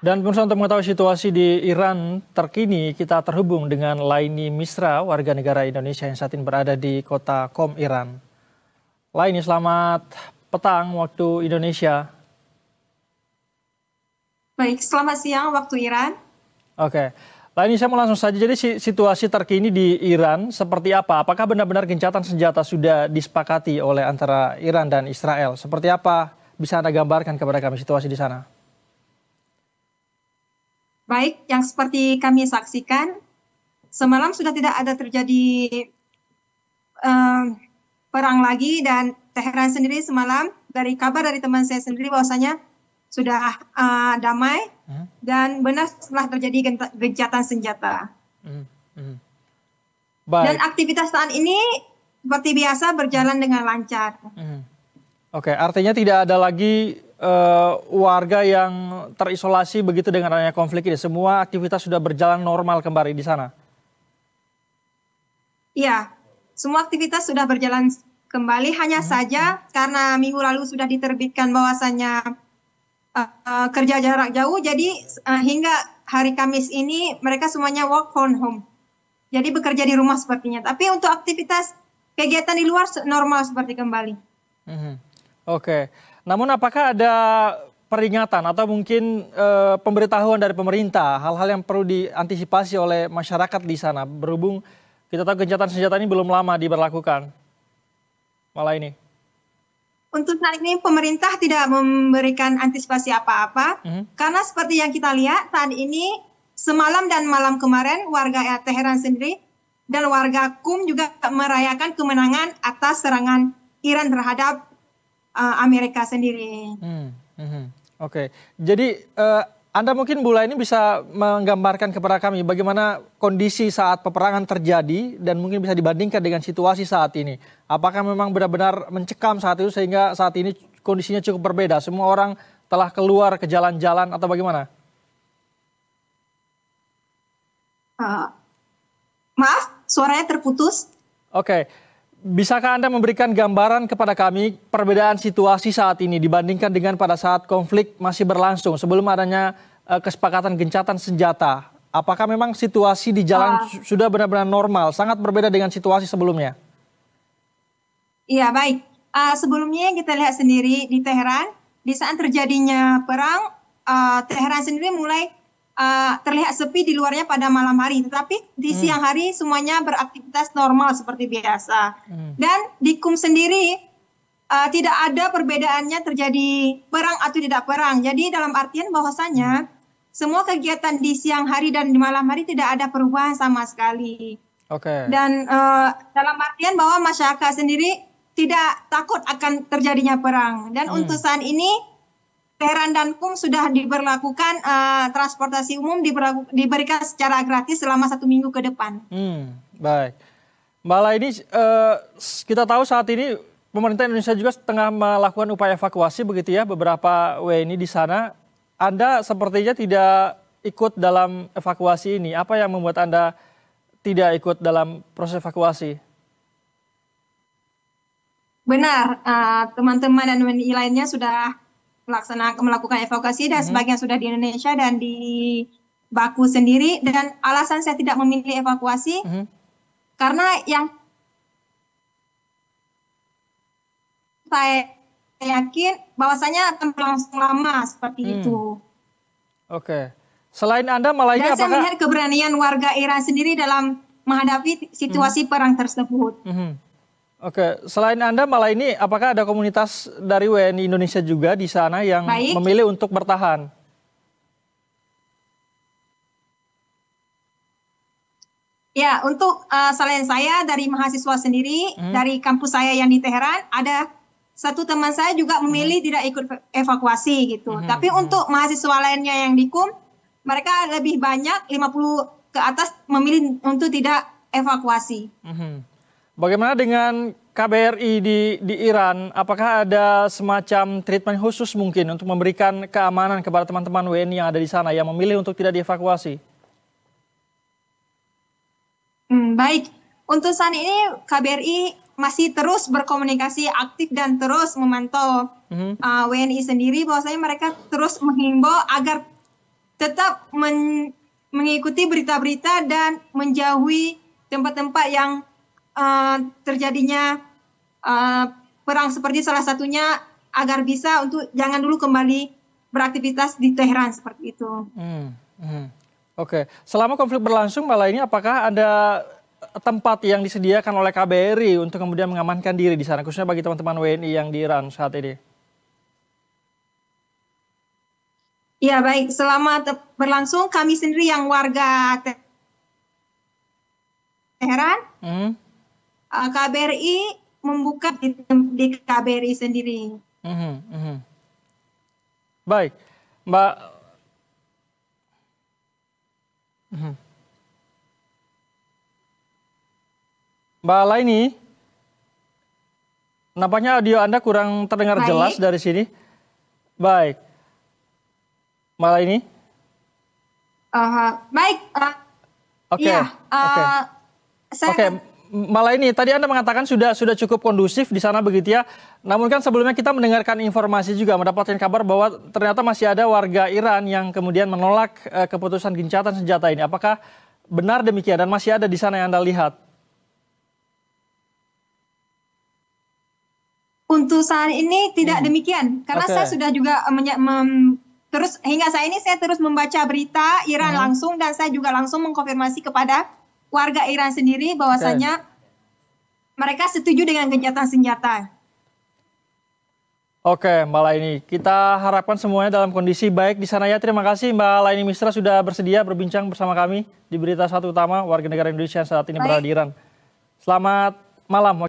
Dan pemirsa, untuk mengetahui situasi di Iran terkini, kita terhubung dengan Laini Misra, warga negara Indonesia yang saat ini berada di kota Qom, Iran. Laini, selamat petang waktu Indonesia. Baik, selamat siang waktu Iran. Oke, Laini, saya mau langsung saja. Jadi situasi terkini di Iran seperti apa? Apakah benar-benar gencatan senjata sudah disepakati oleh antara Iran dan Israel? Seperti apa? Bisa Anda gambarkan kepada kami situasi di sana? Baik, yang seperti kami saksikan, semalam sudah tidak ada terjadi perang lagi, dan Teheran sendiri semalam dari kabar dari teman saya sendiri bahwasanya sudah damai dan benar setelah terjadi gencatan senjata. Baik. Dan aktivitas saat ini seperti biasa berjalan dengan lancar. Oke, artinya tidak ada lagi warga yang terisolasi begitu dengan adanya konflik ini. Semua aktivitas sudah berjalan normal kembali di sana. Iya, semua aktivitas sudah berjalan kembali. Hanya saja karena minggu lalu sudah diterbitkan bahwasannya kerja jarak jauh, jadi hingga hari Kamis ini mereka semuanya work from home. Jadi bekerja di rumah sepertinya. Tapi untuk aktivitas kegiatan di luar normal seperti kembali. Oke. Namun apakah ada peringatan atau mungkin pemberitahuan dari pemerintah, hal-hal yang perlu diantisipasi oleh masyarakat di sana? Berhubung kita tahu gencatan senjata ini belum lama diberlakukan. Malah ini. Untuk saat ini pemerintah tidak memberikan antisipasi apa-apa. Karena seperti yang kita lihat saat ini, semalam dan malam kemarin warga Teheran sendiri dan warga Qom juga merayakan kemenangan atas serangan Iran terhadap Amerika sendiri. Oke, jadi Anda mungkin Bu Laini bisa menggambarkan kepada kami bagaimana kondisi saat peperangan terjadi dan mungkin bisa dibandingkan dengan situasi saat ini. Apakah memang benar-benar mencekam saat itu sehingga saat ini kondisinya cukup berbeda? Semua orang telah keluar ke jalan-jalan atau bagaimana? Maaf, suaranya terputus. Oke. Bisakah Anda memberikan gambaran kepada kami perbedaan situasi saat ini dibandingkan dengan pada saat konflik masih berlangsung sebelum adanya kesepakatan gencatan senjata? Apakah memang situasi di jalan sudah benar-benar normal, sangat berbeda dengan situasi sebelumnya? Iya, baik. Sebelumnya kita lihat sendiri di Teheran, di saat terjadinya perang, Teheran sendiri mulai terlihat sepi di luarnya pada malam hari, tetapi di siang hari semuanya beraktivitas normal seperti biasa. Dan di Qom sendiri tidak ada perbedaannya terjadi perang atau tidak perang. Jadi dalam artian bahwasanya semua kegiatan di siang hari dan di malam hari tidak ada perubahan sama sekali. Dan dalam artian bahwa masyarakat sendiri tidak takut akan terjadinya perang. Dan untuk saat ini Teheran dan Qom sudah diberlakukan transportasi umum diberikan secara gratis selama 1 minggu ke depan. Baik, Mbak Laini, kita tahu saat ini pemerintah Indonesia juga tengah melakukan upaya evakuasi begitu ya beberapa WNI di sana. Anda sepertinya tidak ikut dalam evakuasi ini. Apa yang membuat Anda tidak ikut dalam proses evakuasi? Benar, teman-teman dan WNI lainnya sudah melakukan evakuasi dan sebagian sudah di Indonesia dan di Baku sendiri. Dan alasan saya tidak memilih evakuasi karena yang saya yakin bahwasanya akan berlangsung lama seperti itu. Oke. Selain Anda, malah ini dan saya apakah melihat keberanian warga Iran sendiri dalam menghadapi situasi perang tersebut. Oke, selain Anda malah ini apakah ada komunitas dari WNI Indonesia juga di sana yang memilih untuk bertahan? Ya, untuk selain saya dari mahasiswa sendiri, dari kampus saya yang di Teheran, ada satu teman saya juga memilih tidak ikut evakuasi gitu. Tapi untuk mahasiswa lainnya yang di Qom, mereka lebih banyak 50 ke atas memilih untuk tidak evakuasi. Bagaimana dengan KBRI di Iran? Apakah ada semacam treatment khusus mungkin untuk memberikan keamanan kepada teman-teman WNI yang ada di sana yang memilih untuk tidak dievakuasi? Baik, untuk saat ini KBRI masih terus berkomunikasi aktif dan terus memantau WNI sendiri, bahwasanya mereka terus menghimbau agar tetap mengikuti berita-berita dan menjauhi tempat-tempat yang terjadinya perang seperti salah satunya, agar bisa untuk jangan dulu kembali beraktivitas di Teheran seperti itu. Oke, selama konflik berlangsung malah ini apakah ada tempat yang disediakan oleh KBRI untuk kemudian mengamankan diri di sana, khususnya bagi teman-teman WNI yang di Iran saat ini? Ya baik, selama berlangsung kami sendiri yang warga Teheran, KBRI membuka di KBRI sendiri. Baik, Mbak. Mbak Laini, nampaknya audio Anda kurang terdengar jelas dari sini. Baik, Mbak Laini. Baik. Oke. Oke. Malah ini tadi Anda mengatakan sudah cukup kondusif di sana begitu ya. Namun kan sebelumnya kita mendengarkan informasi juga, mendapatkan kabar bahwa ternyata masih ada warga Iran yang kemudian menolak keputusan gencatan senjata ini. Apakah benar demikian dan masih ada di sana yang Anda lihat? Untuk saat ini tidak demikian, karena saya sudah juga terus hingga saat ini saya terus membaca berita Iran langsung, dan saya juga langsung mengkonfirmasi kepada warga Iran sendiri bahwasanya mereka setuju dengan gencatan senjata. Oke, Mbak Laini, kita harapkan semuanya dalam kondisi baik di sana ya. Terima kasih Mbak Laini Misra sudah bersedia berbincang bersama kami di Berita Satu Utama, warga negara Indonesia saat ini berada di Iran. Selamat malam.